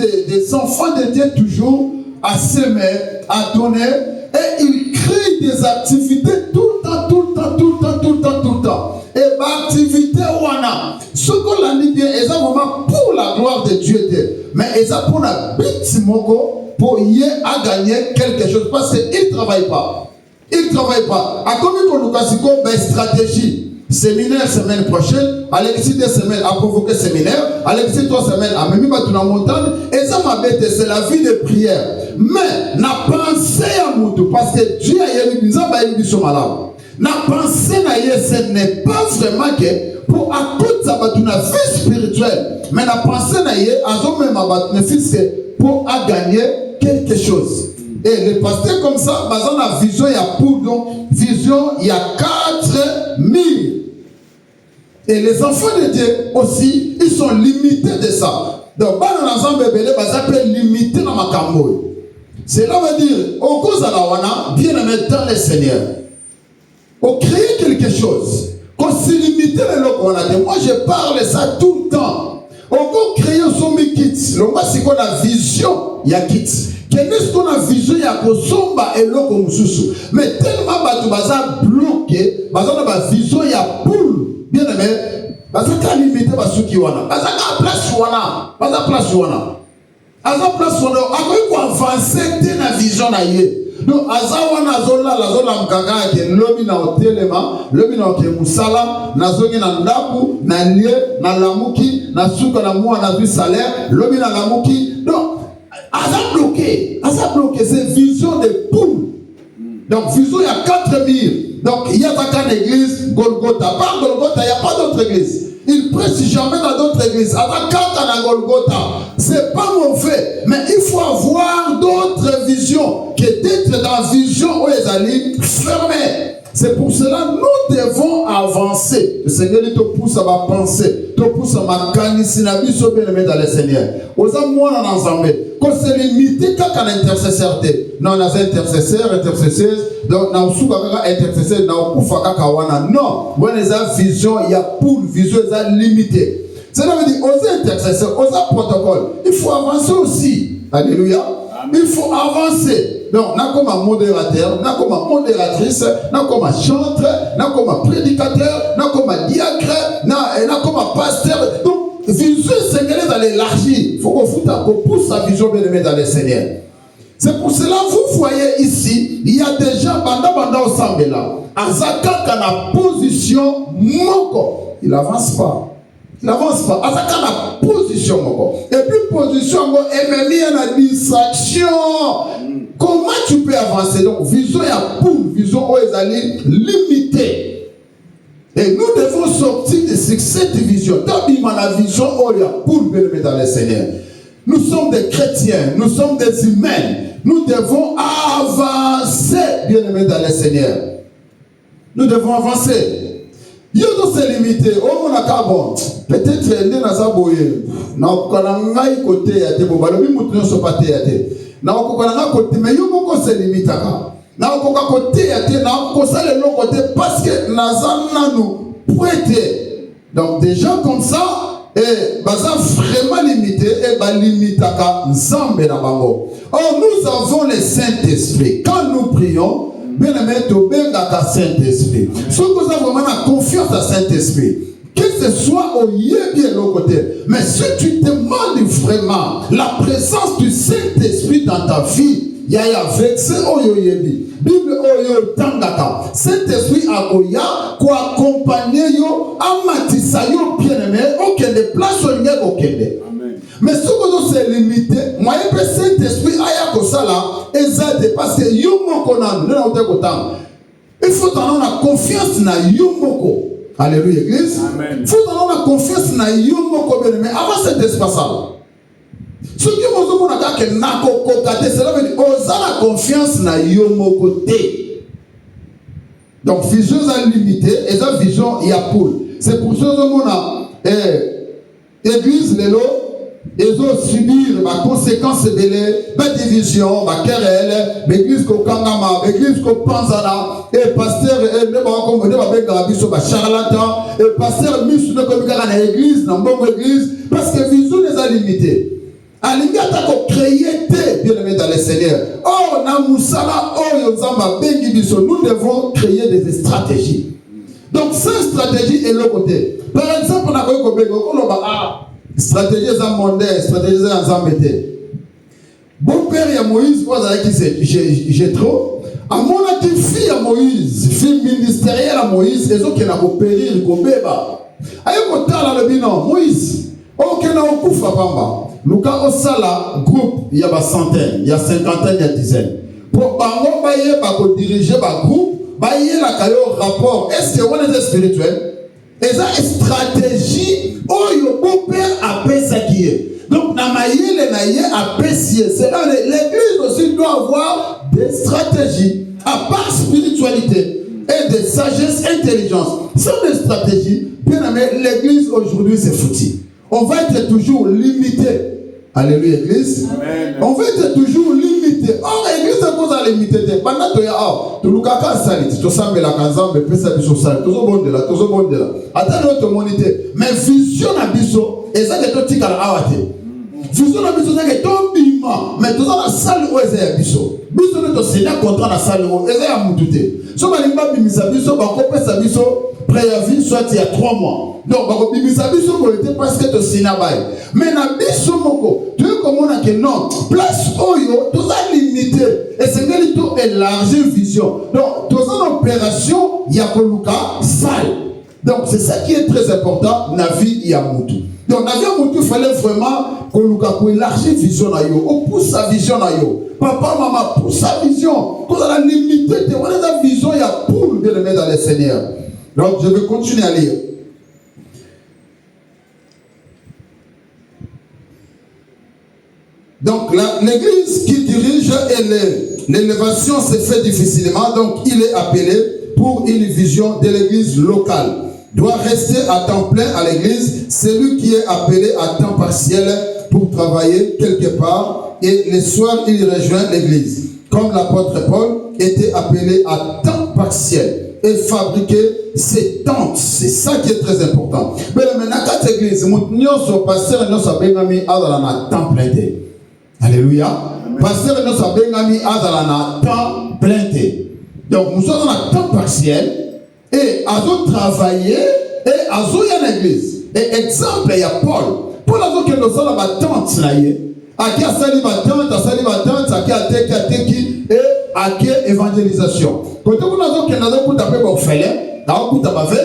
des enfants de Dieu toujours à s'aimer, à donner, et ils créent des activités tout le temps. Et l'activité wana, ce qu'on a dit bien, ils ont vraiment pour la gloire de Dieu, mais ils ont pour la bête pour y gagner quelque chose, parce qu'ils ne travaillent pas. Ils ne travaillent pas. À combien qu'on nous casse une stratégie? Séminaire semaine prochaine, Alexis 2 semaines à provoquer séminaire, Alexis 3 semaines à même battre la montagne, et ça m'a bête, c'est la vie de prière. Mais n'a pensé à Moutou, parce que Dieu a eu des gens malades. N'a pensé à ce n'est pas vraiment que pour à cause de la vie spirituelle, mais n'a pensé à même à fils pour gagner quelque chose. Et les pasteurs comme ça, dans la vision, il y a pour donc vision, il y a 4000. Et les enfants de Dieu aussi, ils sont limités de ça. Donc, dans l'ensemble bébé, ils sont limités dans ma camouille. Cela veut dire, au cause de la wana, bien aimé dans le Seigneur, on crée quelque chose, qu'on se limite le loco. Moi, je parle de ça tout le temps. On peut créer son kits. Le moi, c'est qu'on a vision, il y a kits. Qu'est-ce qu'on a vision, il y a Kosomba et loco mususu. Mais tellement batu baza bloqué, baza na ba vision, il y a poule. Bien aimé, baza ka limité basuki wana. Baza ka place wana. Baza place wana. Baza place wana. Ako ko avancer te na vision na ye. Donc azawana zola mkaka ke lobi na hotelema, lobi na ke musala, na zongi na ndaku, na lie, na lamuki, na suka na mua na du salaire, lobi na lamuki. Donc Aza bloqué, c'est vision de poule. Donc, vision, il y a 4000. Donc, il y a une église, Golgotha. Pas Golgotha, il n'y a pas d'autre église. Il prêche jamais dans d'autres églises. Avant 4 ans à Golgotha, c'est pas mauvais. Mais il faut avoir d'autres visions que d'être dans la vision où les alliés fermés. C'est pour cela nous devons avancer. Le Seigneur te pousse à ma pensée, te pousse à ma canisse, la vie sur bien dans le Seigneur. Aux amours dans l'ensemble, qu'on se limite qu'à un intercesseur. Non, on a un intercesseur, donc on a un intercesseur, on a un non, on a une vision, il y a pour vision, il y a limité. Cela veut dire, aux intercesseurs, aux protocoles, il faut avancer aussi. Alléluia. Il faut avancer. Donc, n'a comme un modérateur, n'a comme un modératrice, n'a comme un chanteur, n'a comme un prédicateur, n'a comme un diacre, n'a comme un pasteur. Donc, vision Seigneur dans l'élargir. Il faut qu'on pousse sa vision bien aimée dans le Seigneur. C'est pour cela, vous voyez ici, il y a des gens, banda au Sambela, Azaka dans la position moko. Il n'avance pas. Il n'avance pas. Azaka dans la position moko. Et puis, position moko, et même il y a la distraction. Comment tu peux avancer? Donc, vision et pour vision où ils allaient limiter. Et nous devons sortir de cette vision. Tant la vision où il y a pour bien aimé dans le Seigneur. Nous sommes des chrétiens, nous sommes des humains. Nous devons avancer, bien aimé dans le Seigneur. Nous devons avancer. Il y a d'autres limités. Oh, on a carbone. Peut-être, il y a des aboyés. Nous avons un côté, il y a des bobalomis, nous ne sommes pas théâtés. Na okokana côté mais yo moko se limitaka na okoka côté ate na okosala le côté parce que nazana nous prêter. Donc des gens comme ça et baza vraiment limité et ba limitaka nzambe na bango. Or nous avons le Saint-Esprit. Quand nous prions, bien aimé to bengaka Saint-Esprit. Ce que nous avons vraiment confiance à Saint-Esprit. Que ce soit au yébi et l'autre côté. Mais si tu demandes vraiment la présence du Saint-Esprit dans ta vie, il y a verset oyo yébi. Bible oyo tangaka. Saint-Esprit akoya ko accompagner yo amatisa yo bien-aimé aucun des places au niveau aucun. Mais ce que nous sommes limité, moi je peux Saint-Esprit aya ko sala ezade parce que yo moko na ndona kotam. Il faut avoir la confiance na yo moko. Alléluia, église. Il faut avoir la confiance na yomoko bien, mais avant cet espace-là. Ce qui nous avons dit que nako kokate, cela veut dire osa la confiance na yomoko te. Donc vision limitée et la vision il y a poule. C'est pour ça que nous avons église lelo ils ont subi les conséquences de la division, la querelle, l'église ko kangama, l'église ko panzana, et pasteur ne va comme ne va pas garabi sur charlatan, et pasteur mis de comme dans l'église, dans bonne église, parce que vision les a limité. Alinga ta créé bien aimé dans le Seigneur. Oh, nous devons créer des stratégies. Donc, cette stratégie est le côté. Par exemple, on a stratégie mondaine, stratégie ensemble. Bon père, il y a Moïse, j'ai trop. À mon avis, fille à Moïse, fille ministérielle à Moïse, les autres qui n'ont pas périr, ils ont béba. Aïe, le bilan, Moïse, ok, n'a pas de pamba. Luka Osala, groupe, il y a centaines, il y a cinquantaine, il y a dizaines. Pour Bango Baye, Bako diriger le groupe, Baye la caillou rapport. Est-ce que on est spirituel? Et ça, stratégie, oh, le bon père a fait ça qui est. Donc, Namaye, le Naye a pécié. C'est là, l'église aussi doit avoir des stratégies, à part spiritualité et de sagesse, intelligence. Sans des stratégies, bien aimé, l'église aujourd'hui c'est foutu. On va être toujours limité. Alléluia, église. Amen. On va être toujours limité. Or, l'église est cause à limité. Pendant que tu as un salit, tu as la kazan, mais tu as un salit, tu as un bon de là, tu as un bon de là. Attends, tu as monité. Mais vision à biso, et ça, c'est un tic à la awate. Vision à biso, c'est un bima. Mais tu as la salle où est-ce que biso. Biso, tu as signé contre la salle où est-ce que tu as moutouté. Si tu as un bimisa biso, tu as un biso, préavis, soit il y a 3 mois. Donc, bimisa biso, tu as parce que tu as signé à bail. Mais na biso moko, tu veux comment on a que non, place oyo, tout ça limité. Et c'est que tout élargir vision. Donc, tout ça en opération, il y a Koluka salle. Donc, c'est ça qui est très important, na vie Yamutu. Donc, na vie Yamutu, il fallait vraiment Koluka pour élargir vision na yo. On pousse sa vision na yo. Papa, maman, pousse sa vision. Tout ça la limité, on a la vision, il y a pour bien le mettre dans le Seigneur. Donc, je vais continuer à lire. Donc, l'église qui dirige et l'élévation se fait difficilement. Donc, il est appelé pour une vision de l'église locale. Doit rester à temps plein à l'église. Celui qui est appelé à temps partiel pour travailler quelque part. Et les soirs, il rejoint l'église. Comme l'apôtre Paul était appelé à temps partiel et fabriquer ses tentes. C'est ça qui est très important. Mais maintenant, quand l'église, nous sommes pasteur, nous sommes à temps plein. Alléluia. Pasteur, nous sommes à temps plein. Donc, nous sommes à temps partiel et à travailler et à l'église. Et exemple, il y a Paul. Paul a dit que nous sommes à temps qui a sali ma tante, qui a teki et à qui évangélisation. Quand on a dit que nous avons tapé pour faire, nous avons tapé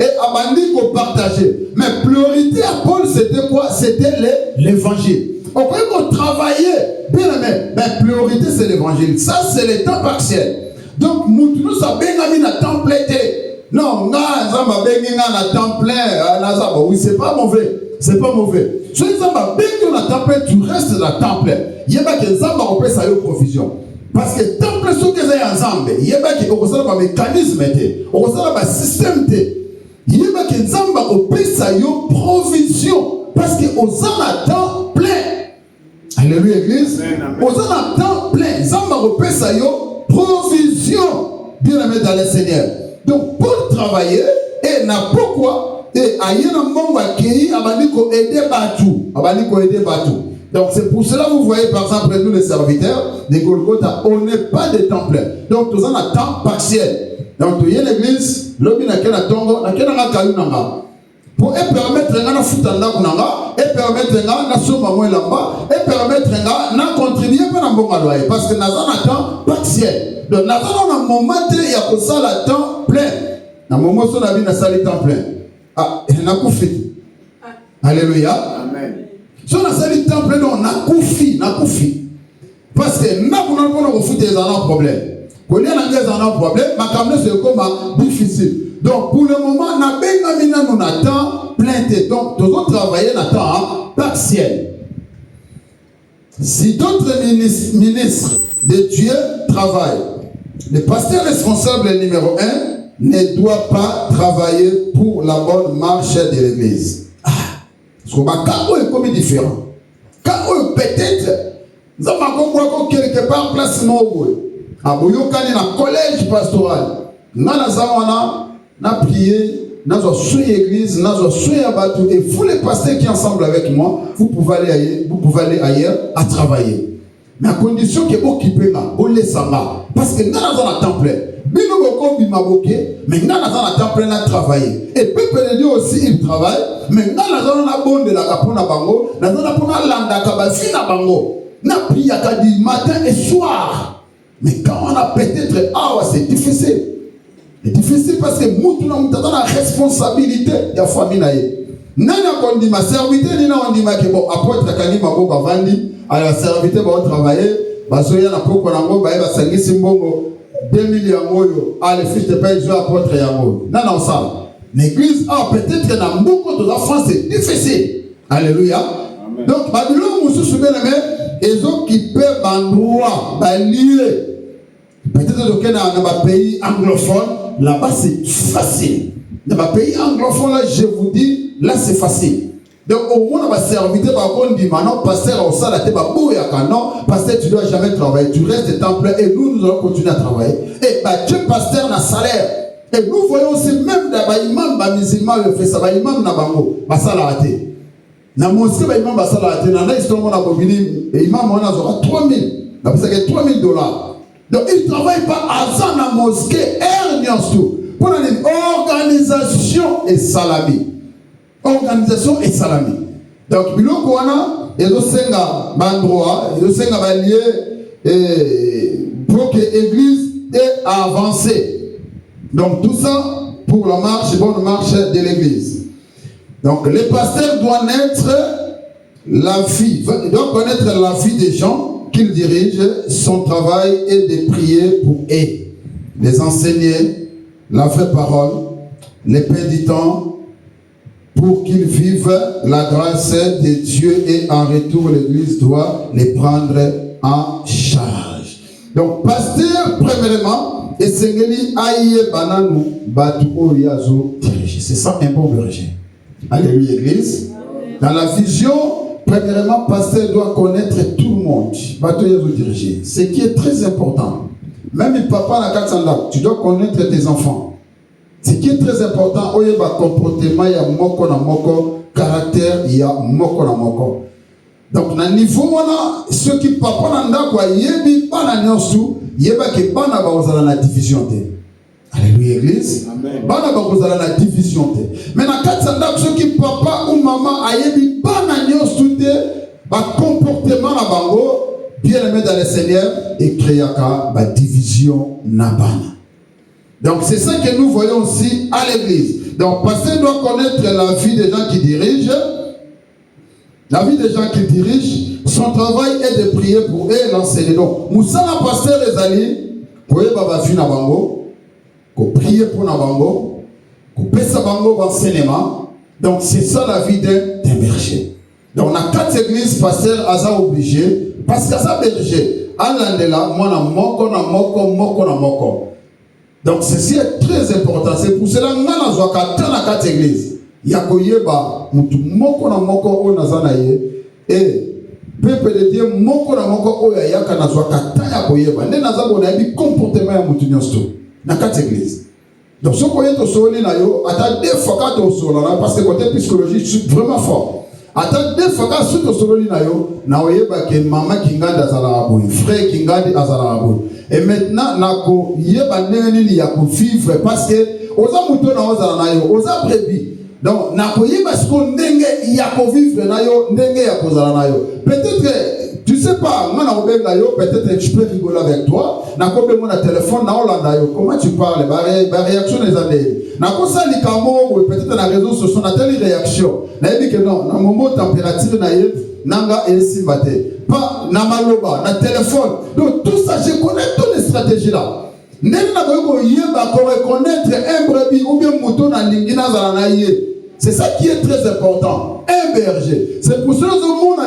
et abandonné pour partager. Mais priorité à Paul, c'était quoi? C'était l'évangile. On peut travailler, bien aimé, mais priorité c'est l'évangile. Ça c'est le temps partiel. Donc nous sommes bien à temps plein. Non, nous sommes bien à temps plein. Oui, c'est pas mauvais. C'est pas mauvais. Si nous sommes bien à temps plein, tu restes à temps plein. Il y a que nous avons fait ça provision. Parce que temps plein, ce que vous avez ensemble, il y a que un mécanisme, un système. Il y a que nous avons fait ça provision. Parce que nous avons à temps plein. Alléluia, église. Nous avons à temps plein. Nous avons fait ça provision. Bien aimé dans le Seigneur. Donc, pour travailler, et n'a pourquoi. Et ailleurs, on va accueillir, on va aider Batou. Donc, c'est pour cela que vous voyez, par exemple, nous les serviteurs de Golgotha, on n'est pas de temps plein. Donc, nous avons un temps partiel. Donc, il y a l'église, l'homme n'a qu'un tongo, n'a qu'un akaïnanga. Pour permettre de foutre et permettre de sommer là-bas, et permettre de contribuer à un bon loyer. Parce que nous avons un temps partiel. Donc, nous avons un moment où il y a ça le temps plein. Un moment où nous avons un temps plein. Ah, il y a un coup. Alléluia. Amen. Si on a sali temps plein, on a koufi. Parce que nous avons un problème. Quand on a un problème, c'est comme difficile. Donc pour le moment, on a un temps plein. Donc, nous avons travaillé dans un temps partiel. Si d'autres ministres de Dieu travaillent, le pasteur responsable numéro 1 ne doit pas travailler pour la bonne marche de l'église. Parce que quand on est comme différent, quand on peut-être, nous avons quelque part place Moué, à Bouyokani, dans le collège pastoral, nous avons prié, nazo soy église, nazo soy abatu, et vous les pasteurs qui ensemble avec moi, vous pouvez aller ailleurs à travailler. Mais à condition que vous occupez vous laissez ça. Parce que nous avons un temple. Bino boko bimaboke, mais nous avons un temple à travailler. Et peuple de Dieu aussi il travaille, mais nous avons un bon de la capona bango, nous avons un landa kabasina bango. N'a prié du matin et soir. Mais quand on a peut-être c'est difficile. C'est difficile parce que nous avons la responsabilité de la famille. Nous avons dit ma serviteur, nous avons dit que bon, apôtre Kani Mabo Bavandi, à la serviteur va travailler, Basoya na poko nango, Baïba Sangisi Mbongo, 2 millions d'euros, les fiches de paye, je apôtre Yango. Non, ça. L'église, peut-être que dans beaucoup de la France, c'est difficile. Alléluia. Amen. Donc, Babylone, nous sommes bien aimés, ils ont occupé l'endroit, lié. Peut-être que dans un pays anglophone, là-bas c'est facile. Dans un pays anglophone, là, je vous dis, là c'est facile. Donc au moins, on va servir, on dit maintenant, pasteur, au salaté, non, pasteur, tu ne dois jamais travailler. Tu restes temple et nous allons continuer à travailler. Et tu es pasteur, on a salaire. Et nous voyons aussi même dans les imams, les musulmans, le fait ça, les imams, na salaté. Na mosquée, les imams, salaté. Dans l'histoire, on a bobini, les imams, on a 3000. Donc ça fait $3000. Donc, ils ne travaillent pas à ça dans la mosquée, pour une organisation et salami. Organisation et salami. Donc, ils ont un endroit, ils ont un lieu pour que l'église ait avancé. Donc, tout ça pour la marche, bonne marche de l'église. Donc, les pasteurs doivent connaître la vie des gens qu'il dirige. Son travail est de prier pour eux, les enseigner la vraie parole, les pénitents, pour qu'ils vivent la grâce de Dieu, et en retour l'église doit les prendre en charge. Donc pasteur, premièrement, et sengeli aïe bananu batu oriazo dirige. C'est ça un bon berger. Alléluia église. Dans la vision, premièrement, pasteur doit connaître tout le monde. Ce qui est très important. Même le papa n'a qu'à s'en tu dois connaître tes enfants. Ce qui est très important, il y a comportement, il y a moko na moko, caractère, il y a moko na moko. Donc, dans le niveau, ceux qui papa n'a quoi, yebi pas na nyosu, yeba ke bana ba ozala na division te. Alléluia église. Bana ba ozala na division te. Mais na katsanda ceux qui papa ou maman ayebi bana nyosu te, ba comportement na bango, bien aimé dans le Seigneur, et créaka ba division na bana. Donc c'est ça que nous voyons aussi à l'église. Donc pasteur doit connaître la vie des gens qui dirigent. La vie des gens qui dirigent, son travail est de prier pour eux et l'enseigner. Donc, Moussala pasteur les alliés, pour eux, babafi na bango, pour prier pour na bango, pour pesa bango enseignement. Donc c'est ça la vie d'un berger. Donc dans 4 églises, pasteur a obligé, parce qu'à sa berger, alandela, moi na moko na moko, moko na moko. Donc ceci est très important. C'est pour cela que nous avons 4 églises. Yakoyeba, mutu moko na moko o nazanaye, et peuple de Dieu moko na moko o yaka na zwa kata yakoyeba. Ne nazabo na yebi comportement ya mutu nyosto. Na 4 églises. Donc ce qu'on est au sol na yo, ata 2 fois 4 au sol là, parce que côté psychologie, je suis vraiment fort. Ata 2 fois 4 sur au sol na yo, na oyeba ke maman kinganda azala abou, frère kingandi azala abou. Et maintenant, nako yeba neni ya ko vivre parce que oza muto na oza na yo, oza prévu. Donc nako yeba ce qu'on ndenge ya ko vivre na yo, ndenge ya ko zala na yo. Peut-être que tu sais pas, moi na obenga yo, peut-être que je peux rigoler avec toi. Nako be mon téléphone na olanda yo. Comment tu parles? Ba réaction des années. Nako sali kamo peut-être na réseaux sociaux na telle réaction. Na yebi que non, na moment température na ye nanga et simbate. Pas na maloba, na téléphone. Donc tout ça, je connais toutes les stratégies là. Reconnaître un brebis ou bien mouton dans l'ingina zalanaye. C'est ça qui est très important. Un berger. C'est pour cela que le monde,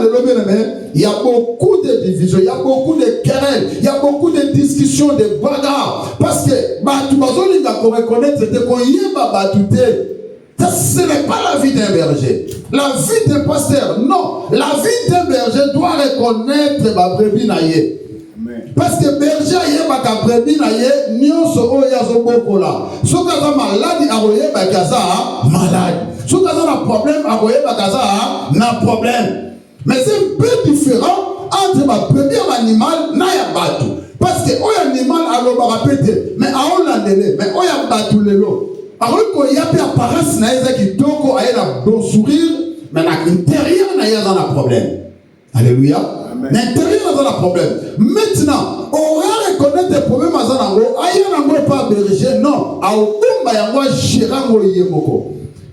il y a beaucoup de divisions, il y a beaucoup de querelles, il y a beaucoup de discussions, de bagarres. Parce que tu vas reconnaître ça, ce n'est pas la vie d'un berger. La vie d'un pasteur, non. La vie d'un berger doit reconnaître ma brebis naïe. Parce que berger ayebaka brebis na ye nyonso oyo azobokola. Soki aza malade akoyebaka aza malade. Soki aza na problème akoyebaka aza na problème. Mais c'est un peu différent entre ma brebis et l'animal na ya bato. Parce que oyo animal alobaka pete mais aolandele mais oyo bato lelo. Alors qu'il y a une apparence qui toko aye na bon sourire mais à l'intérieur na ya dans un problème. Alléluia. L'intérieur dans un problème. Maintenant, on va reconnaître les problèmes à Zanango. Aïe nango pas berger non. A okumba yango gérango yemoko.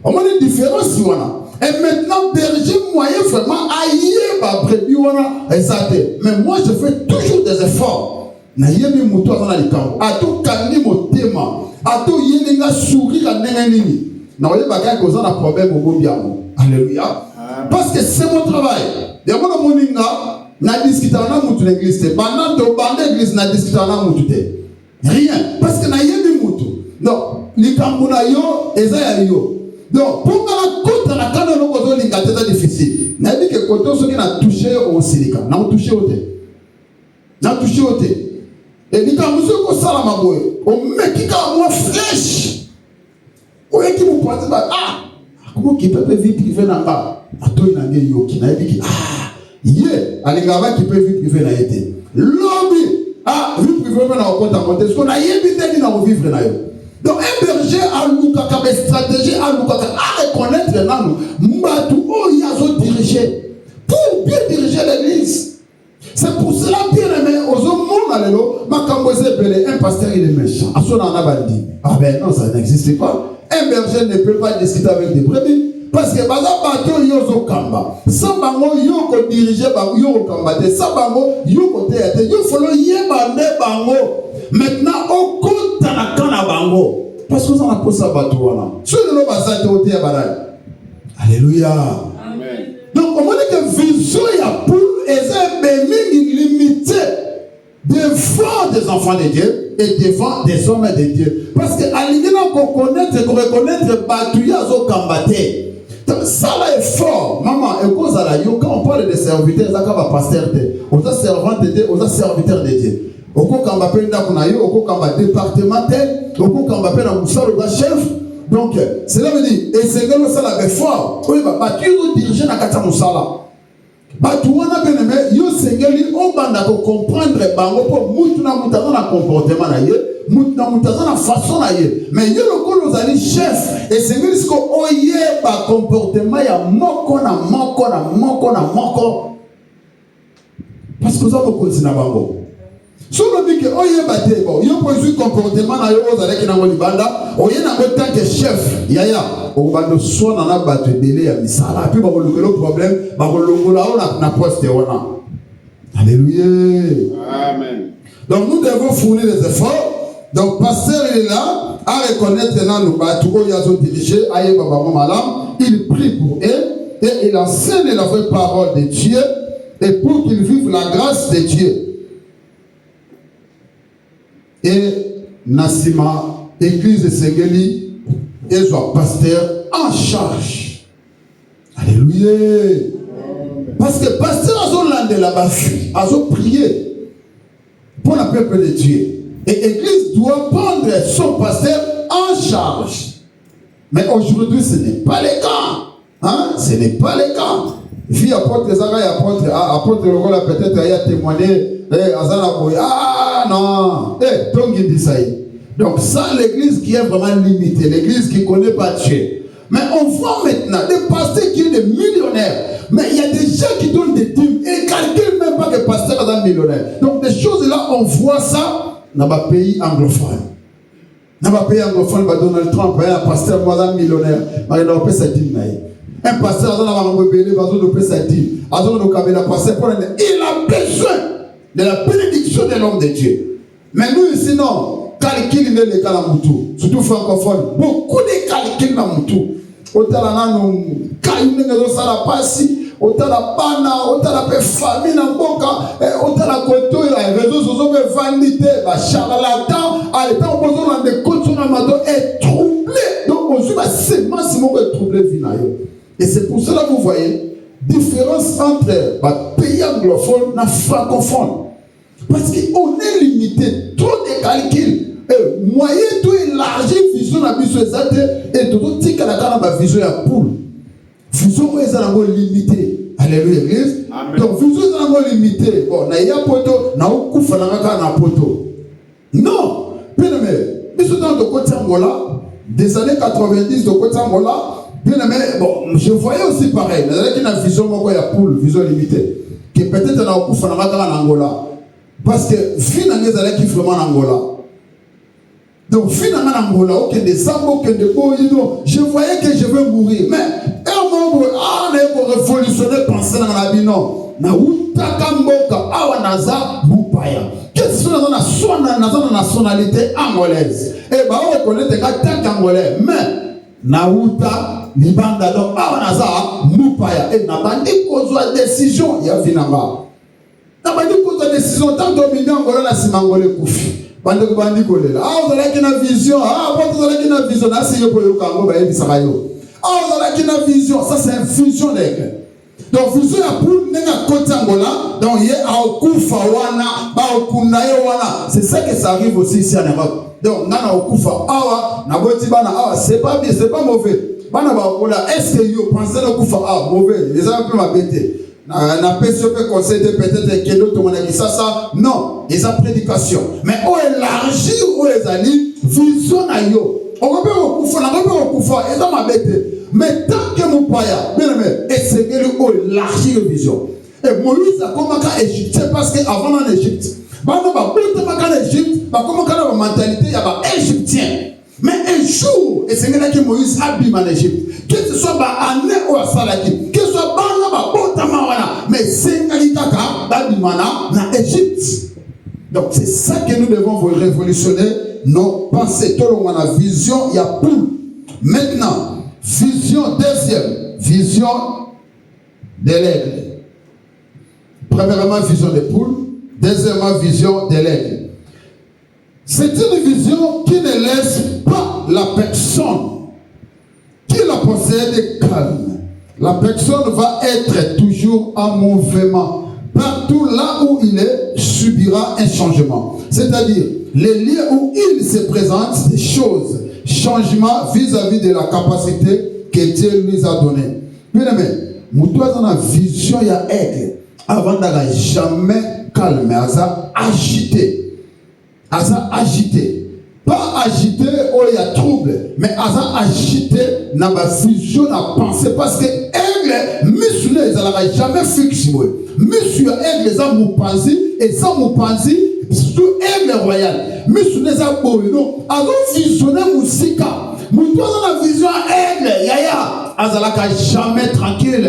On a une différence wana. Et maintenant berger moyen vraiment aïe ba brebis wana ezate. Mais moi je fais toujours des efforts. Na yemi muto azana likambo. Ato kani motema. Ato yelinga sourire à nenganini. Na oye bagay ko zana problème au biamo. Alléluia. Parce que c'est mon travail. Yamo na moninga na discuter na mutu l'église te pendant to bande église na discuter na mutu te rien parce que na yebi mutu non likambo na yo eza ya yo donc pour nga kota na kana no kozo linga teza difficile na yebi ke koto soki na toucher au silika na toucher ote et likambo so ko sala maboye o mekika mo flèche o yeki mo pointe ba comment qui peut vivre privé na ba atoyi na nge yo ki na yebi ki Yé, alingaba qui peut vivre privé na été. Lobby, vivre privé na okota côté. Ce qu'on a évité na vivre na yo. Donc un berger a l'ukaka une stratégie a l'ukaka à reconnaître nanu mbatu o yazo diriger pour bien diriger l'église. C'est pour cela bien aimé aux hommes alelo makambo zebele un pasteur il est méchant. Asona na bandi. Ah ben non ça n'existe pas. Un berger ne peut pas discuter avec des brebis. Parce que baza bato yozo kamba sans bango yoko diriger bango yoko kamba te sans bango yoko te yo follow yeba ne bango maintenant au compte na kana bango parce que ça na posa bato wana sur le baza te ote balai. Alléluia. Amen. Donc on dit que vision ya pour les limité devant des enfants de Dieu et devant des hommes de Dieu parce que alingena ko reconnaître bato yazo kamba te. Ça là est fort, maman. Et quand on parle de serviteurs, ça va pasteur, on a servante de Dieu, on a serviteur de Dieu. On a un département tel, on a un chef. Donc, cela veut dire, et c'est que ça est fort. Oui, tu es dirigé dans le Moussala. Tu as bien aimé, yo sengeli on banda ko comprendre bango pour mutuna mutana comportement na ye, mutuna mutana façon na ye. Mais yo le ko lozali chef et sengeli sko oye ba comportement ya moko na moko. Parce que ça ko konzina bango. So le dit que oye ba te bon, yo ko ju comportement na yo ozali ki na ngoli banda, oye na ko tant que chef. Yaya on va nous soigner dans la bataille belé à misala puis on va le problème va le na poste wana. Alléluia. Amen. Donc nous devons fournir des efforts. Donc pasteur il est là à reconnaître dans nos bateaux ils ont dirigé aïe baba malam il prie pour eux et il enseigne la vraie parole de Dieu et pour qu'ils vivent la grâce de Dieu. Et Nassima église de Sengeli et soit pasteur en charge. Alléluia. Parce que pasteur a landé là-bas, a prié pour le peuple de Dieu. Et l'église doit prendre son pasteur en charge. Mais aujourd'hui, ce n'est pas le cas. Ce n'est pas le cas. Vie apôtre Zara et apôtre Rogola peut-être a témoigné. Non. Tongi Disaï. Donc ça, l'église qui est vraiment limitée, l'église qui ne connaît pas Dieu. Mais on voit maintenant des pasteurs qui sont des millionnaires. Mais il y a des gens qui donnent des dîmes et ne calculent même pas que les pasteurs sont millionnaires. Donc des choses là, on voit ça dans les pays anglophones. Dans les pays anglophones, Donald Trump, un pasteur millionnaire, un pasteur il a besoin de la bénédiction de l'homme de Dieu. Mais nous ici, non. Calcul les cas dans Moutou, surtout francophone, beaucoup de calculs dans Moutou. Otala nano, kaine ngazo sala pasi, otala bana, otala pe famille na boka, otala koto ya réseaux sociaux be vanité, ba charlatan, allez pas opposer dans des coachs na mato est troublé. Donc on joue semence mo est troublé vinayo. Et c'est pour cela vous voyez différence entre pays anglophone et francophone. Parce qu'on est limité, trop de calculs. Moyen tout élargir vision de la vision exacte et tout tic à la vision à poule. Vision est limité. Alléluia, église. Donc, vision est limité. Bon, na ya poto, na okufa na poto. Non, bien aimé, biso dans le côté Angola, des années 90 de côté Angola, bien aimé, bon, je voyais aussi pareil. Il y a une vision à poule, vision limitée. Que peut-être na okufa na Angola. Parce que finalement, ils allaient qui vraiment en Angola. Donc finalement en Angola, ok, des sambos, ok, des beaux, je voyais que je vais mourir. Mais un moment, on est pour révolutionner, penser dans la vie, non. Na utaka mboka, awa naza bupaya. Qu'est-ce que c'est dans la nationalité angolaise? Eh bien, on reconnaît des gars tant angolais. Mais na uta libanda donc awa naza bupaya. Et na bandi kozwa décision, il y a vinanga. Na bandi kozwa décision tant dominer Angola na simangole kufi. Bandi kolela. Ah, vous avez une vision. Ah, vous avez une vision. Na si yo ko yo kango ba yebi sakayo. Ah, vous avez une vision. Ça c'est une vision d'aigle. Donc vision ya pour nenga côté Angola. Donc il y a okufa wana, ba okunayo wana. C'est ça que ça arrive aussi ici en Europe. Donc nana okufa awa, na boti bana awa, c'est pas bien, c'est pas mauvais. Bana ba okola, est-ce que yo pensez na okufa ah mauvais. Les gens peuvent m'embêter. Na PCP conseil de peut-être que d'autres on a dit ça non ils ont prédication mais on élargit où les alliés vision na yo on va pas okufa et ça m'embête mais tant que mon paya bien aimé essayer de élargir la vision et Moïse a commencé à Égypte c'est parce que avant en Égypte bah non bah pour en Égypte bah comment la mentalité il y a bah égyptien mais un jour et c'est que Moïse abîme en Égypte que ce soit bah année ou à Salaki que ce soit bah mais c'est na Égypte. Donc c'est ça que nous devons révolutionner nos pensées. Tout le monde a vision, il y a poule. Maintenant, vision deuxième, vision de l'aigle. Premièrement, vision de poule. Deuxièmement, vision de l'aigle. C'est une vision qui ne laisse pas la personne qui la possède calme. La personne va être toujours en mouvement. Partout là où il est, subira un changement. C'est-à-dire, les lieux où il se présente, des choses, changement vis-à-vis de la capacité que Dieu lui a donnée. Bien aimé, nous avons une vision, il y a aigle. Avant d'aller jamais calme, ça agité. Ça agité. Pas agité où il y a trouble, mais ça agité dans ma vision, dans la pensée. Parce que aigle, monsieur, ils n'allaient jamais fixer. Monsieur, aigle, ça m'a pensé, et ça m'a pensé, sur aigle royal. Monsieur, les abonnés, alors visionner Moussika. Nous avons la vision aigle, yaya, azalaka jamais tranquille.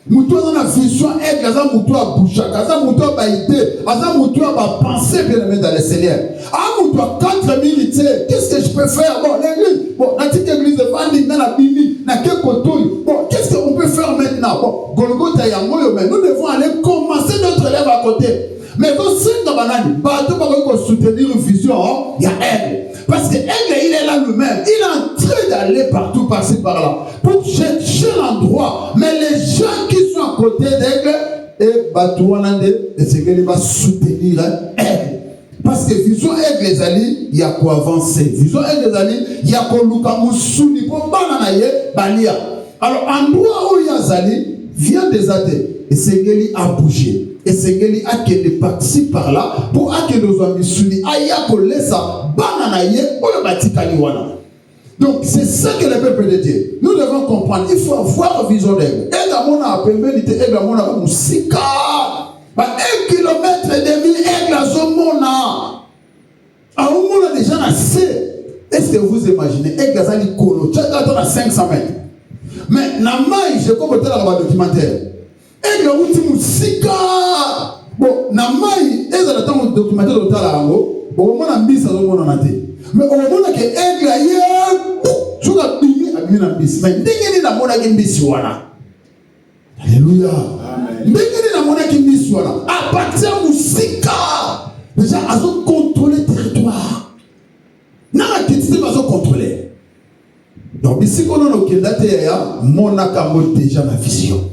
Moutou dans la vision aigle, aza moutou à bouchak, aza moutou à baïté, aza moutou à penser bien aimé dans le Seigneur. Ah moutou à 4 militaires, qu'est-ce que je peux faire? Bon, l'église, bon, la petite église de Vandi, dans la Bini, dans quel côté? Bon, qu'est-ce qu'on peut faire maintenant? Bon, Golgotha Yangoyo, mais nous devons aller commencer notre élève à côté. Mais quand c'est dans banane, bateau pour soutenir une vision, il y a aigle. Parce que aigle, il est là lui-même. Il est en train d'aller partout, par-ci, par-là, pour chercher l'endroit. Mais les gens qui sont à côté d'aigle, et Batouanande, et c'est qu'il va soutenir aigle. Parce que vision aigle, les alliés, il y a quoi avancer. Vision aigle, les alliés, il y a quoi Lukamoussouni, pour bananaye, balia. Alors, endroit où il y a Zali, vient des athées. Et c'est qu'il a bougé. Et c'est qu'il a qui participe par là pour que nos amis soumis aïe pour laisser bananaye ou le batikaliwana. Donc c'est ça que le peuple de Dieu. Nous devons comprendre. Il faut avoir une vision d'aigle. Et dans mon appelabilité, et dans mon appelabilité, 1 kilomètre et demi, aigle à Zomona. À Oumona déjà assez. Est-ce que vous imaginez aigle à Zali Kolo? Tu as 500 mètres. Mais na maï, je comprends le documentaire. Et le ultime sika bon na mai ezala tango documentaire de talango bon on a mis ça dans mon anaté mais on a que aigle aye tu as bimi abimi na bis mais ndenge ni na mona ki mbisi wana alléluia ndenge ni na mona ki mbisi wana à partir musika déjà azo contrôler territoire na kitite bazo contrôler donc ici qu'on a okenda te ya mona kamo déjà na vision.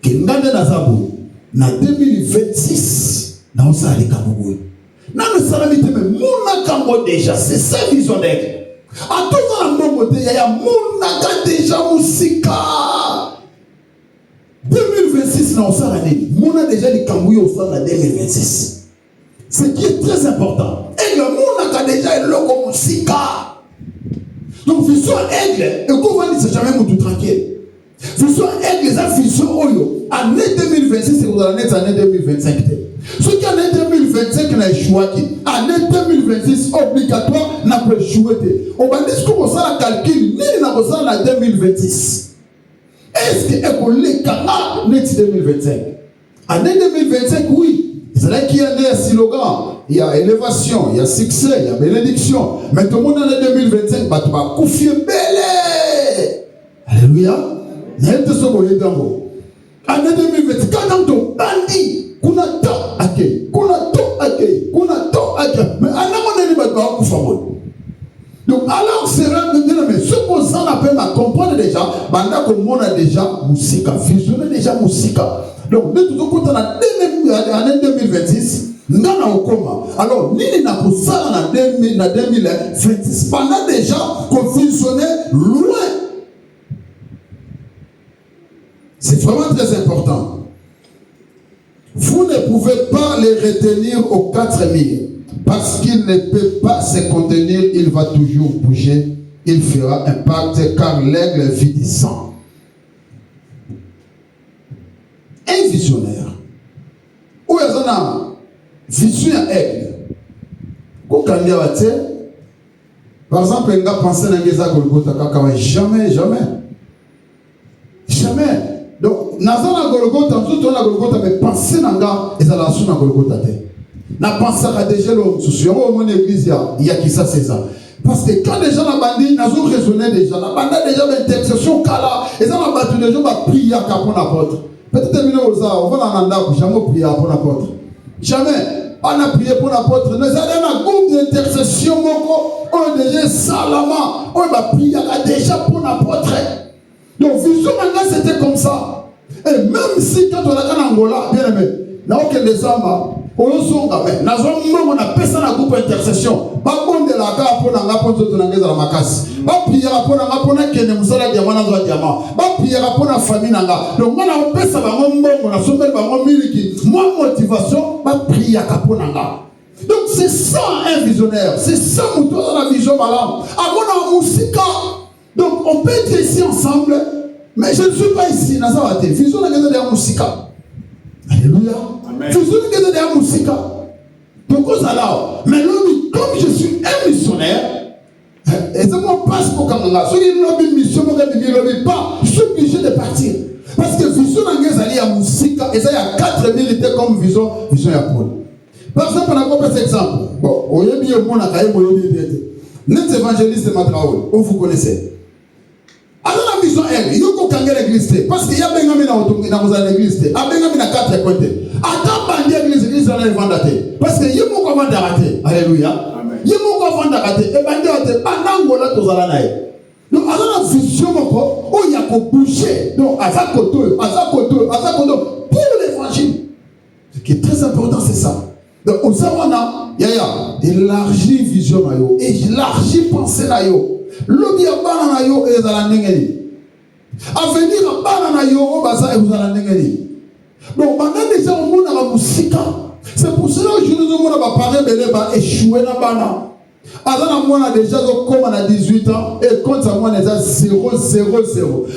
Que Ngande Nazabu, na 2026, na osala likambo. Nanu salami te me muna kambo déjà, c'est ça vision d'aigle. A tout ça na mbongo te ya muna ka déjà musika. 2026 na osala nini? Muna déjà likambo yo osala 2026. Ce qui est très important. Aigle muna ka déjà eloko musika. Donc vision aigle, et qu'on va dire c'est jamais tout tranquille. Vision aigle, ça vision oyo. Année 2026 c'est l'année 2025. Ce qui est année 2025 n'a échoué. Année 2026 obligatoire n'a pas échoué. On va dire qu'on ça la calcul, ni n'a pas ça la 2026. Est-ce que école kanga net 2025? Année 2025 oui. C'est là qu'il y a des slogans, il y a élévation, il y a succès, il y a bénédiction. Mais tout le monde en année 2025 va te confier belé. Alléluia. N'est-ce pas ce qu'on est dans vous? Année 2025 quand on bandit. Kuna to ake, mais à la monnaie de ma favor. Donc alors c'est là mais ce qu'on s'en appelle à comprendre déjà, banda comme on a déjà musique, visionné déjà musique. Donc de tout côté en 2026, ngana okoma. Alors nini na kusala na 2026 pendant déjà qu'on visionné loin. C'est vraiment très important. Vous ne pouvez pas les retenir aux 4 murs parce qu'il ne peut pas se contenir, il va toujours bouger, il fera un pacte car l'aigle est vieillissant. Un visionnaire, où est-ce qu'on a vision un aigle? Par exemple, un gars pensait à Ngeza Golgotha, jamais. Donc, Nazana Golgotha, tout on a Golgotha, mais pensez nanga, et ça la sous na Golgotha. Na pensé à déjà l'homme, sur mon église, il y a qui ça, c'est ça. Parce que quand les gens la bandit, ils ont raisonné déjà, la bandit déjà l'intercession, kala, et ça m'a battu les gens, va prier à pour l'apôtre. Peut-être on va en anda, jamais prier pour l'apôtre. Jamais, on a prié pour l'apôtre. Nous avons un groupe d'intercession, on est déjà salama, on va prier déjà pour l'apôtre. Donc, vision maintenant, c'était comme ça. Et même si quand on a en Angola, bien aimé, n'a aucun des âmes, on a personne à groupe d'intercession. Pas bon de la gare pour la pour tout le la macasse. Pas prier pour la kene musala diamant dans diamant. Pas prier pour la famille nanga. Donc on a personne à on a sauvé par miliki. Moi motivation, pas prier pour nanga. Donc c'est ça un visionnaire. C'est ça mon dans la vision malade. Avant la musique. Donc on peut être ici ensemble, mais je ne suis pas ici. Nazarate. Vision de la musique. Alléluia. Vision de la musique. Donc alors, mais lui, comme je suis un missionnaire, et c'est mon passeport comme là. Ceux qui n'ont pas une mission, je suis obligé de partir. Parce que vision de la musique, et ça il y a 4 militaires comme vision à Paul. Par exemple, on a compris cet exemple. Bon, on y a bien au monde à Kaïm, on y a bien. Notre évangéliste de Matraoul, on vous connaissez. Alors la vision elle, il y a l'église parce qu'il y a Benjamin dans l'église, il y a Benjamin à 4 côtés. Attends, bandit l'église dans les vendate. Parce qu'il y a mon commande d'arrêter. Alléluia. Il y a mon commande d'arrêter. Et bandit arrêter. Pendant qu'on a tous à la naïe. Donc, alors la vision, il y a qu'au boucher. Donc, à sa côté, pour l'évangile. Ce qui est très important, c'est ça. Donc, on a, élargi vision, élargi pensée, Lobi a banana yo et la nengeni. Avenir a banana yo au baza et vous la nengeni. Donc maintenant déjà au monde a la musique. C'est pour cela que je nous demande à parler de l'éba échoué na bana. Azana moi a déjà comme on a 18 ans et quand ça moi déjà 0.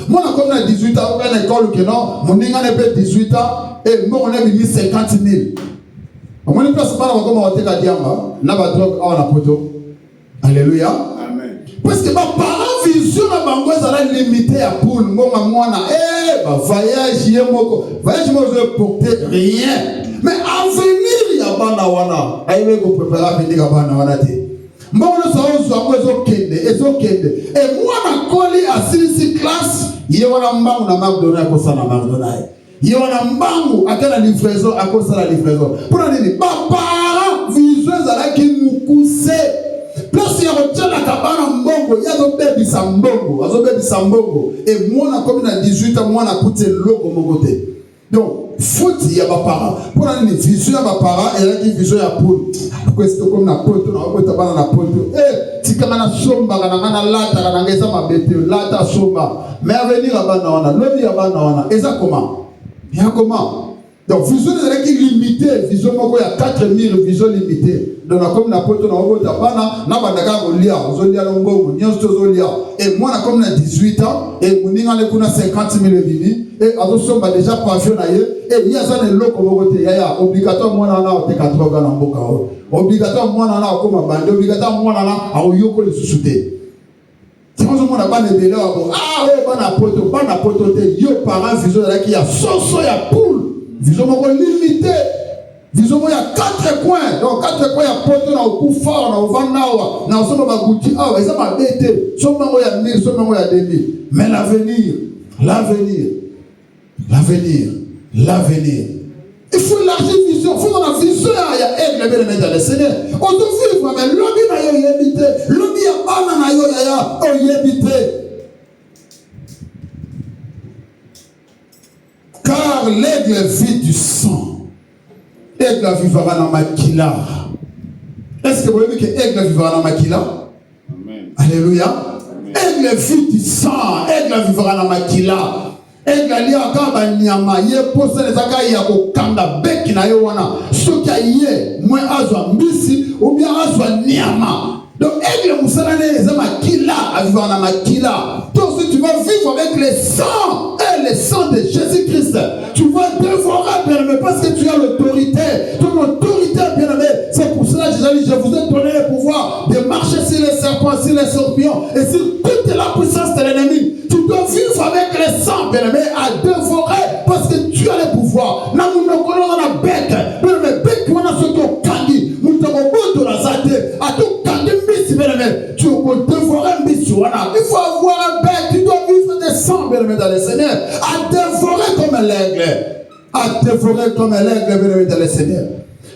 Moi on a comme on a 18 ans on a école que non, mon ninga n'est pas 18 ans et moi on a mis 50 000. On m'a dit place pas comme on a été à diamba, n'a pas drogue on a poto. Alléluia. Parce que ma parent vision na bango ça limité à pour moi voyage moi je porter rien mais à venir il y a bana wana aiwe ko préparer venir bana wana te mbona ça ezokende et moi na koli à 6 classe il wana mbangu na McDonald's ko sana McDonald's il wana mbangu akana livraison akosa la livraison pour nini papa vision ça qui mukuse. Plus il y a la cabane mbongo, il y a des bébés sambongo, et moi on a comme 18 ans, moi on a coûté l'eau comme mon côté. Donc, faute, il y a des parents. Pour une vision, il y a des parents, et là, une vision, il y a poule. Pourquoi est-ce que comme na poule, tu n'as pas na poule? Eh, si tu as na somba, tu as na lata, tu as na geza ma bête, lata somba. Mais à venir à Banawana, l'homme à Banawana, et ça comment? Il y a comment? Donc, vision est limitée. Vision, il y a 4000 visions limitées. Donc, comme na poule, tu n'as pas na bandaka olia, ozolia longo, nyonso ozolia. Et moi, comme na 18 ans, et mon ninga le kuna 50 000 bini, et attention, bah déjà passion na ye, et il y a ça le loco mogote, yaya, obligatoire moi na o te 80 ans na mboka o. Obligatoire moi na comme bande, obligatoire moi na a oyoko le susute. C'est comme ça qu'on a pas de délai, ah oh, pas na poto te, yo parents vision là qui y a soso ya poule. Vision moko limité. Vision il y a 4 coins. Donc 4 coins il y a poto na coup fort na ovanawa, na osomo ba guti ah, et ça m'a bête. Somo il y a 1000, somo il y a 2000. Mais l'avenir. Il faut élargir vision. Il faut dans la vision, il y a aigle, bien mettre dans le Seigneur. On doit vivre, mais l'homme n'a pas évité. L'homme n'a pas évité. Car l'aigle vit du sang. Aigle vivra dans Makila. Est-ce que vous voyez que aigle vivra dans Makila? Alléluia. Aigle vit du sang. Aigle vivra dans Makila. Aigle akaba nyama ye posa ezaka ya kokanga beki na yo wana soki aye mwe azwa mbisi ou bien azwa nyama. Donc aigle musalane ezama makila avivra na makila. Donc si tu vas vivre avec le sang et le sang de Jésus-Christ, tu vas dévorer, bien-aimé, parce que tu as l'autorité. Ton autorité, bien-aimé, c'est pour cela que je vous ai donné le pouvoir de marcher sur les serpents, sur les scorpions et sur toute la puissance de l'ennemi. Tu dois vivre avec le sang, bien-aimé, à dévorer parce que tu as le pouvoir. Là, nous ne connaissons pas la bec. Bien-aimé, bec, on a ce qu'on kangi. Nous avons beau de la zate. À tout kangi, bien-aimé, tu peux dévorer un bisou. Il faut avoir un bec. Tu dois vivre des sangs, bien-aimé, dans le Seigneur. À dévorer comme l'aigle. À dévorer comme l'aigle, bien-aimé, dans le Seigneur.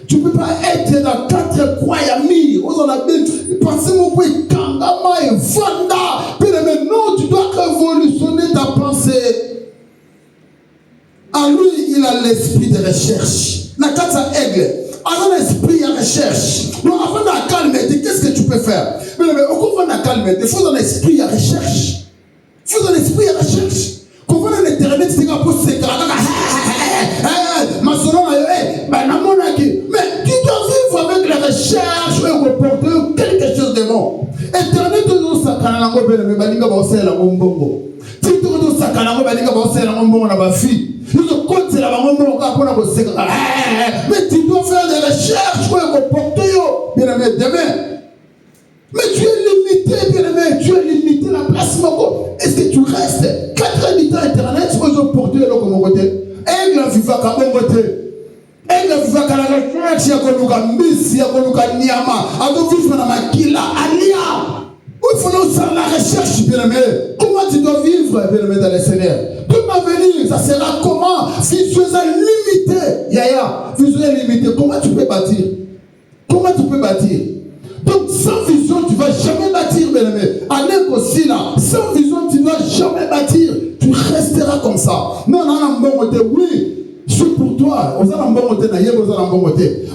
Tu ne peux pas être dans 4 coins amis. Vous en avez pensé mon pays, Kangama et Vanda. Bien-aimé, non, tu dois révolutionner ta pensée. En lui, il a l'esprit de recherche. Nakata aigle. Avant l'esprit de recherche. Donc avant de calmer, qu'est-ce que tu peux faire? Bien-aimé, au cours de calmer, il faut un esprit de recherche. Il faut un esprit de recherche. Quand on a l'internet, c'est comme pour se faire. Mais tu dois vivre avec la recherche et reporter quelque chose de bon. Internet, tu dois sakana ngo bele balinga ba osela ngombongo. Tu dois sakana ngo balinga ba osela ngombongo na ba fille. Tu dois compter la ngombongo ka pona ko seka. Mais tu dois faire des recherches pour reporter yo. Bien aimé demain. Mais tu es limité, bien aimé, tu es limité la place moko. Est-ce que tu restes 4 heures du temps internet pour reporter le comme côté? Aigle viva ka bon côté. Aigle viva ka la recherche ya koluka mbisi ya koluka nyama. Ado vivre na makila alia. Il faut nous faire la recherche, bien aimé. Comment tu dois vivre, bien aimé, dans le Seigneur? Tout l'avenir, ça sera comment? Vision limitée. Yaya, vision limitée. Comment tu peux bâtir? Comment tu peux bâtir? Donc, sans vision, tu ne vas jamais bâtir, bien aimé. Allez aussi là. Sans vision, tu ne vas jamais bâtir. Tu resteras comme ça. Non, non, non, bon, oui. C'est pour toi.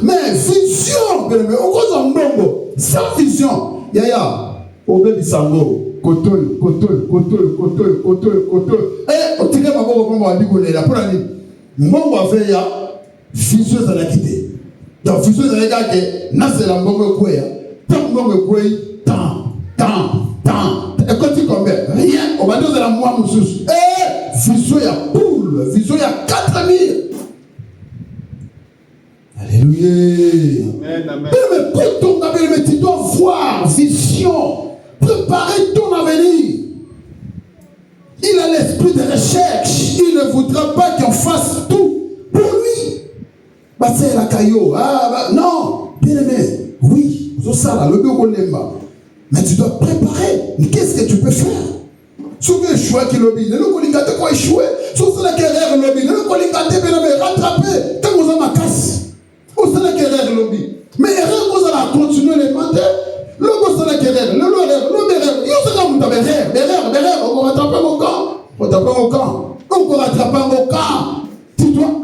Mais vision, bien aimé. Sans vision. Yaya. Obe Sango, Kotol. Eh, on tire ma boue comme on a dit qu'on est là pour aller. Mon wafé ya, vision ça l'a quitté. Donc vision ça l'a quitté. Na c'est la bonne quoi ya. Tant bonne quoi, tant. Et quand tu combien? Rien. On va dire de la moi moussous. Eh, vision ya poule, vision ya 4000. Alléluia. Amen. Mais pour ton avenir, tu dois voir vision. Préparer ton avenir. Il a l'esprit de recherche. Il ne voudra pas qu'on fasse tout pour lui. Bah c'est la caillou. Non, bien aimé. Oui, mais tu dois préparer. Mais qu'est-ce que tu peux faire? Souvent échoué qui lobby. Le colingate quoi échoué. Souvent la carrière lobby. Le colingate bien aimé rattrapé. Tant qu'on a ma casse. On sait la carrière lobby. Mais erreur qu'on a continué les matin. Le boss de la guerre, on va rattraper mon camp. On va rattraper mon camp. Tu dois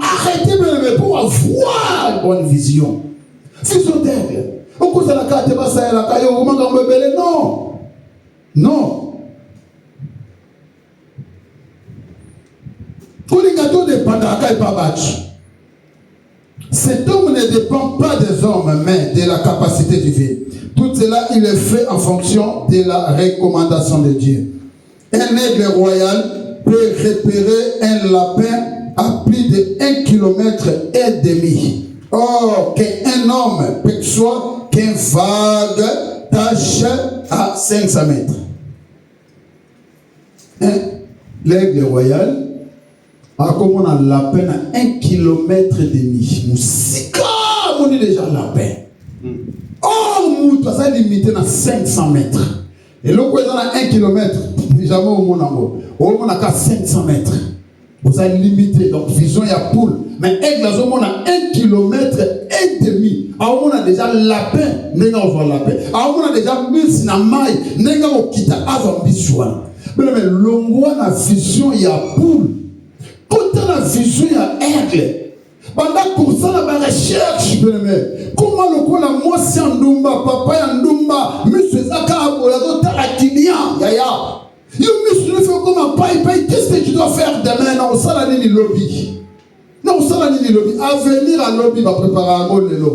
avoir une bonne vision. Vision d'aigle. On cause la carte, non. Non. Cet homme ne dépend pas des hommes, mais de la capacité divine. Tout cela, il est fait en fonction de la recommandation de Dieu. Un aigle royal peut repérer un lapin à plus de 1,5 km. Or, qu'un homme perçoit qu'un vague tâche à 500 mètres. L'aigle royal a comme un lapin à 1,5 km. Moussika, on est déjà lapin. Oh, mouton, ça est limité à 500 mètres. Et l'autre, on a 1 km. Jamais au monde en haut. On a 500 mètres. Vous avez limité. Donc, vision, il y a poule. Mais aigle, on a 1,5 km. Alors, on a déjà lapin. On a lapin. Alors, on a déjà mis na maille. On a quitté Azambisuan. Mais l'ongwa na vision, il y a poule. Quand on a vision, il y a aigle. Pendant pour ça, la recherche, comment le coup la moi c'est un Ndumba, papa un Ndumba, monsieur Zaka, Tarakilian, Yaya. You monsieur le fait comme un paille, qu'est-ce que tu dois faire demain? Non, ça la ni lobby. Non, ça la ni lobby. À venir à lobby va préparer un gros lélo.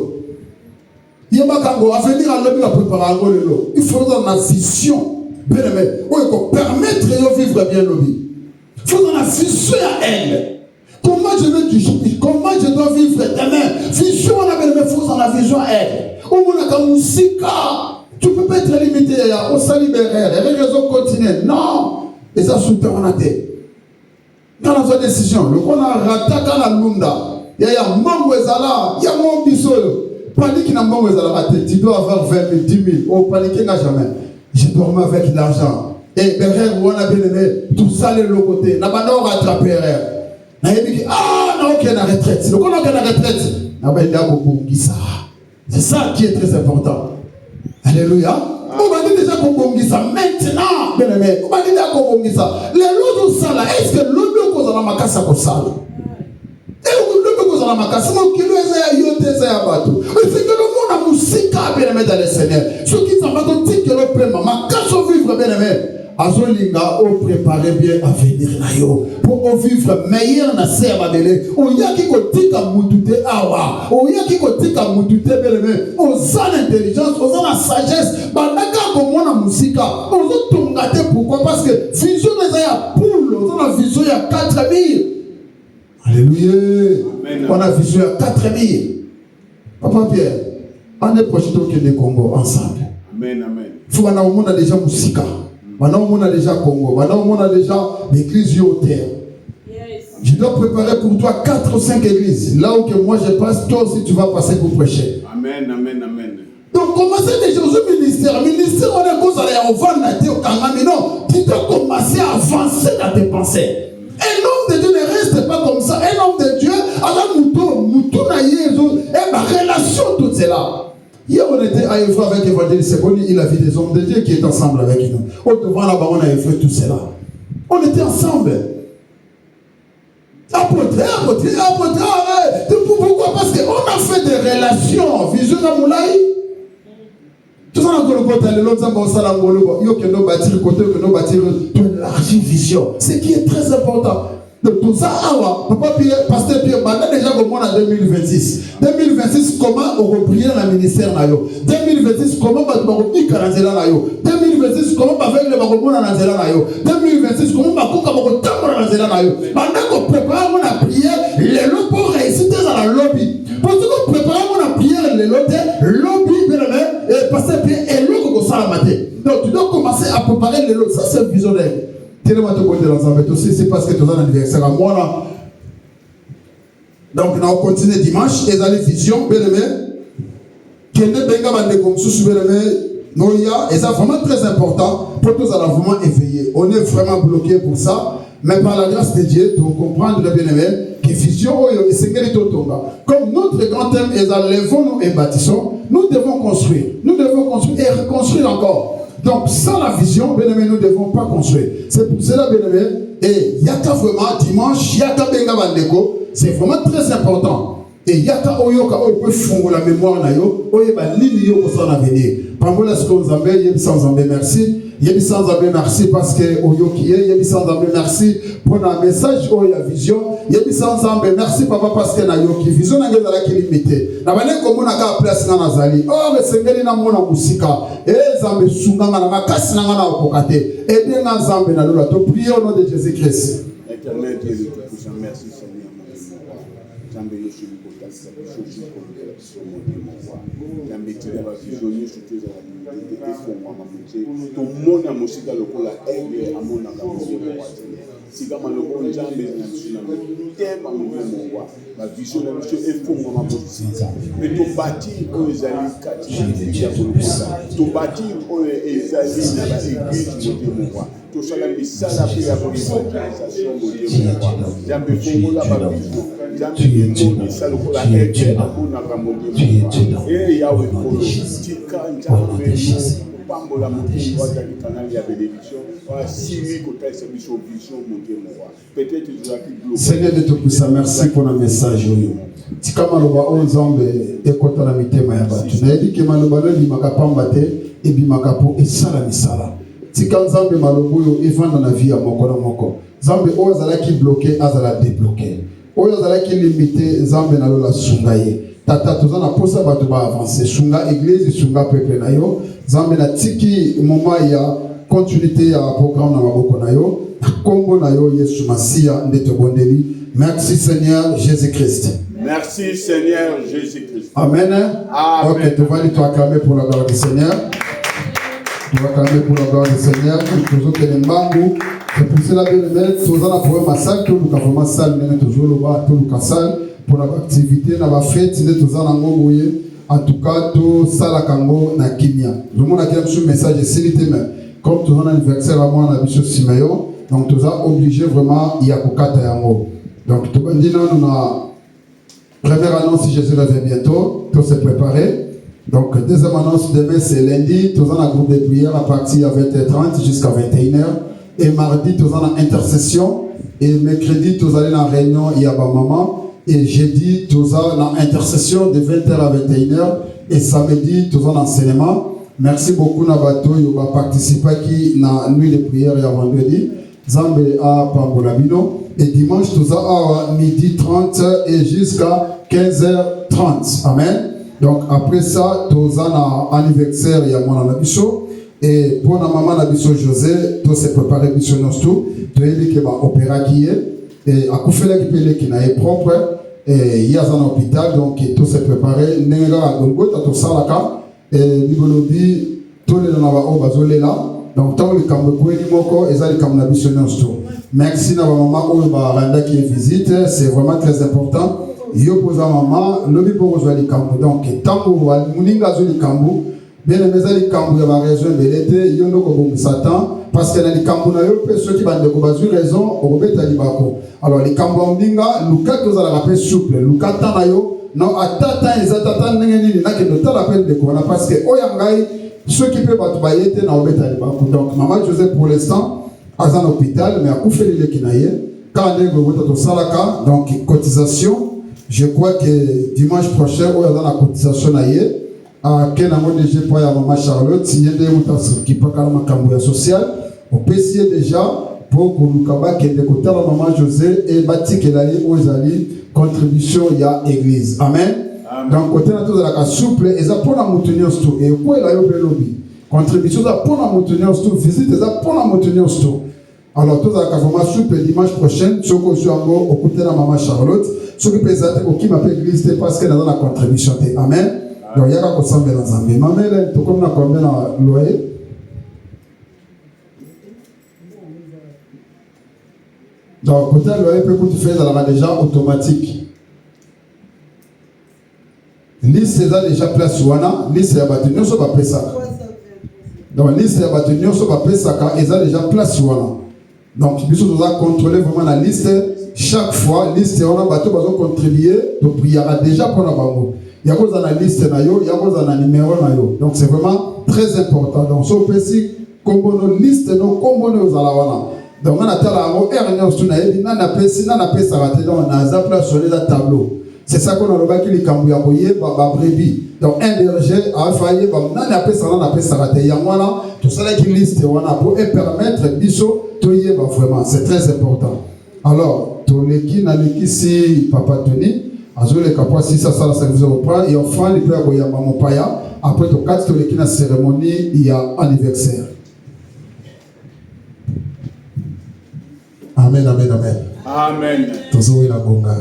Yamakango, à venir à lobby va préparer un gros lélo. Il faut dans la vision, bien aimé, pour permettre de vivre bien lobby. Il faut dans la vision à elle. Comment je veux du shopping? Comment je dois vivre demain? Vision, on a même force dans la vision à elle. Au monde a comme tu peux pas être limité au salibéraire, les réseaux continents. Non! Et ça soutient en a tête. Dans la décision, le qu'on a raté quand la lunda, il y a Mambo Ezala, il y a mon bisol. Panique n'a Mambo Ezala raté. Tu dois avoir 20 000, 10 000. Oh, paniquer n'a jamais. Je dormais avec l'argent. Et derrière, on a bien aimé tout ça, les l'autre côté. N'a pas rattrapé. Ah, non, ok, la retraite. Donc, on a la retraite. C'est ça qui est très important. Alléluia. On va dire déjà qu'on bongi ça. Maintenant, bien aimé, on va dire qu'on bongi ça. Les lots de ça là, est-ce que l'eau cause la makasa pour ça? Et l'eau cause la makasa, mon kilo est à yote, c'est à bateau. C'est que le monde a moussika, bien aimé, dans le Seigneur. Ceux qui s'en vont dire que le prêt, ma casse au vivre, bien aimé. Azolinga o préparer bien à venir na yo pour vivre meilleur na se abadele o yaki ko tika mutute awa o yaki ko tika mutute beleme o za l'intelligence o za la sagesse bandaka ko mona musika o zo tongate. Pourquoi? Parce que vision des ya poule o za la vision ya 4000. Alléluia. On a vision ya 4000. Papa Pierre, on est proche de Congo ensemble. Amen, amen. Faut on a déjà musika. Maintenant, on a déjà Congo. Maintenant, on a déjà l'église au terre. Yes. Je dois préparer pour toi 4 ou 5 églises. Là où que moi je passe, toi aussi tu vas passer pour prêcher. Amen, amen, amen. Donc, commencez déjà au ministère. Ministère, on est cause à vendre au Kangami. Non, tu dois commencer à avancer dans tes pensées. Un homme de Dieu ne reste pas comme ça. Un homme de Dieu, à la mouton, et ma relation, tout cela. Hier, on était à Évry avec Évangéliste Seboni, il a vu des hommes de Dieu qui étaient ensemble avec nous. Au devant là-bas, on a fait tout cela. On était ensemble. Apôtre. Pourquoi? Parce qu'on a fait des relations. Vision à Moulaï. Tout ça, on a côté l'autre, on a bâtir côté, on a bâtir une large vision. Ce qui est très important. Donc tout ça, Papa Pierre, Pasteur Pierre, maintenant déjà comme on a 2026. 2026, comment on reprend le ministère nayo. 2026, comment on va reprendre Karanzela nayo. 2026, comment on va faire le Baromo Nanzela nayo. 2026, comment on va couper le Tambo Nanzela nayo. Maintenant qu'on prépare mon prière, les lots pour réussir dans la lobby. Parce qu'on prépare mon prière, les lots, lobby, et Pasteur Pierre, et l'eau qu'on s'en matin. Donc tu dois commencer à préparer les lots. Ça c'est visionnaire. C'est parce que tu as un anniversaire à moi là. Donc, on continue dimanche. Et dans les visions, bien aimé, qui est comme sous bien aimé, et ça vraiment très important pour tous à la vraiment éveillé. On est vraiment bloqué pour ça. Mais par la grâce de Dieu, tu comprendre bien aimé, que vision, c'est comme notre grand thème est à lèvons-nous et bâtissons, nous devons construire. Nous devons construire et reconstruire encore. Donc, sans la vision, bien aimé, nous ne devons pas construire. C'est pour cela, bien aimé, et Yaka vraiment, dimanche, Yaka Benga Bandeko, c'est vraiment très important. Et yaka oyoka oyo fongo la mémoire na yo, oyo ba nini yo ko sana venir. Pambola ce qu'on Zambé, yebi sans Zambé merci. Yebi sans Zambé merci parce que oyoki yebi sans Zambé merci pour un message oyo ya vision. Yebi sans Zambé merci papa parce que na yoki vision na ngeza la ki limité. Na bane ko mona ka place na nazali. Oh le sengeli na mona musika. Zambé sunga na makasi na na okokate. Aider na Zambé na lola to prier au nom de Jésus-Christ. Éternel Dieu de tout-puissant, merci Seigneur Zambé yo sur le côté ça peut changer pour le sur mon roi. Zambé tu vas visionner sur tes activités et faut moi mamuté. Ton monde a musika lokola aide à mon akamosi roi. Si kama loko Zambé na suna tema mon roi. La vision de monsieur et faut moi mamuté. Mais ton bâti ko ezali kati. Ton bâti ko ezali na la église mon roi. Tout ça la misala pour la organisation mon roi. Zambé fongo la vision. Zambé fongo ça lokola aide à mon akamosi. Et Yahweh pour tika Zambé pambola mutu wa dans le canal ya bénédiction wa simi côté service vision monter moi peut-être tu dois plus Seigneur de tout-puissant merci pour le message oyo tika maloba o Nzambe ekota na mitema ya batu na yedi ke maloba le limaka pamba te ebimaka po esala misala tika Nzambe maloba oyo evanda na vie ya moko na moko Nzambe oyo azalaki bloqué azala débloqué oyo azalaki limité Nzambe na lola sunga ye tata tozana posa bato ba avancer sunga église sunga peuple na yo Nzambe na tiki moment ya continuité ya programme na maboko na yo kombo na yo Yesu Masia ndeto bondeli. Merci Seigneur Jésus-Christ. Merci Seigneur Jésus-Christ. Amen. Amen. Ok, tu vas lui acclamer pour la gloire du Seigneur. Tu vas acclamer pour la gloire du Seigneur. Toujours que les mbangou. C'est pour cela que nous avons pour ma salle, tout le vraiment salle, nous toujours le bas, tout le salle pour l'activité, na la fête, nous avons en tout cas tout ça la kango na kimia. Le monde a dit un message de célité mais comme tout un anniversaire à moi na biso simayo, donc tout ça obligé vraiment il y a kokata yango. Donc tout le monde nous a première annonce si Jésus revient bientôt, tout s'est préparé. Donc deuxième annonce demain c'est lundi, tout un groupe de prière à partir de 20h30 jusqu'à 21h. Et mardi, tous en intercession. Et mercredi, tous allez en réunion, il y a ma maman. Et jeudi, tous en intercession de 20h à 21h. Et samedi, tous en enseignement. Merci beaucoup, Nabato, qui va participer à la nuit de prière et à vendredi. Zambé à Pambolabino. Et dimanche, tous à midi 30 et jusqu'à 15h30. Amen. Donc après ça, tous en anniversaire, il y a mon anabiso. Et pour la maman Nabiso José, tout s'est préparé mission tout, tout est qui va opérer qui est et à Koufela qui peut qui n'a propre et il y a un hôpital donc tout s'est préparé nenga à Golgotha tout ça là et Libolobi tout les dans la au bazolé là donc tant le camp ko ni moko et ça le camp Nabiso tout. Merci na maman au ba randa qui visite, c'est vraiment très important. Yo posa maman lobi pour jouer camp donc tant que muninga zo camp bien les les camps de la région de l'été, ils ont comme Satan parce que dans les camps na ceux qui bandent comme bazou raison au beta libako. Alors les camps ndinga luka tous à la rappel souple luka tanayo non atata ils attendent nini na que de la peine de corona parce que oyangai ceux qui peuvent pas bayete na au beta libako. Donc maman Joseph pour l'instant à un hôpital mais à Koufeli le kinaye quand les go to salaka donc cotisation je crois que dimanche prochain on a la cotisation naie à quel moment déjà pour la maman Charlotte si il y a des mutations qui pas carrément camboya social on peut essayer déjà pour que nous kaba que de côté la maman José et bâti que la aux ali contribution il y a église amen. Donc côté na tout de la souple et ça pour la maintenir tout et quoi il a eu lobby contribution ça pour la maintenir tout visite ça pour la maintenir tout. Alors tout ça vraiment souple dimanche prochain ce que je encore au côté la maman Charlotte ce qui peut être qui m'appelle église parce que dans la contribution amen. Donc il y a qu'à consommer dans un maman elle tout comme na combien na loyer. Donc peut-être le loyer peut que tu fais dans la déjà automatique. Liste c'est déjà place wana liste ya batu nyonso ba pesa. Donc liste ya batu nyonso ba pesa ka eza déjà place wana. Donc biso doit contrôler vraiment la liste chaque fois liste on a batu bazo contribuer donc il y aura déjà pour la bango. Il y a quoi dans la liste na yo, il y a quoi dans la numéro na yo. Donc c'est vraiment très important. Donc so pesi kombo no liste no kombo no zalawana. Donc on a tala ngo ernya stu na yebi na pesi na pesa raté donc na za place sur les tableaux. C'est ça qu'on a le qui les cambiaboyer, brebis. Donc un berger a failli, on appelle ça raté. Yamana, tout ça là qui liste, on a pour permettre biso, toyer vraiment. C'est très important. Alors, tous les qui n'a les qui si papa Tony, azole les capables si ça la service au pas et enfin les peut avoir maman paya. Après tout quatre tous les qui na cérémonie, il y a anniversaire. Amen, amen, amen. Amen. Tozo ila gonga.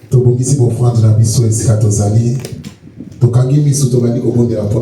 Tobongisi bo frère na biso esika tozali. Tokangi misu tobandi ko bonde la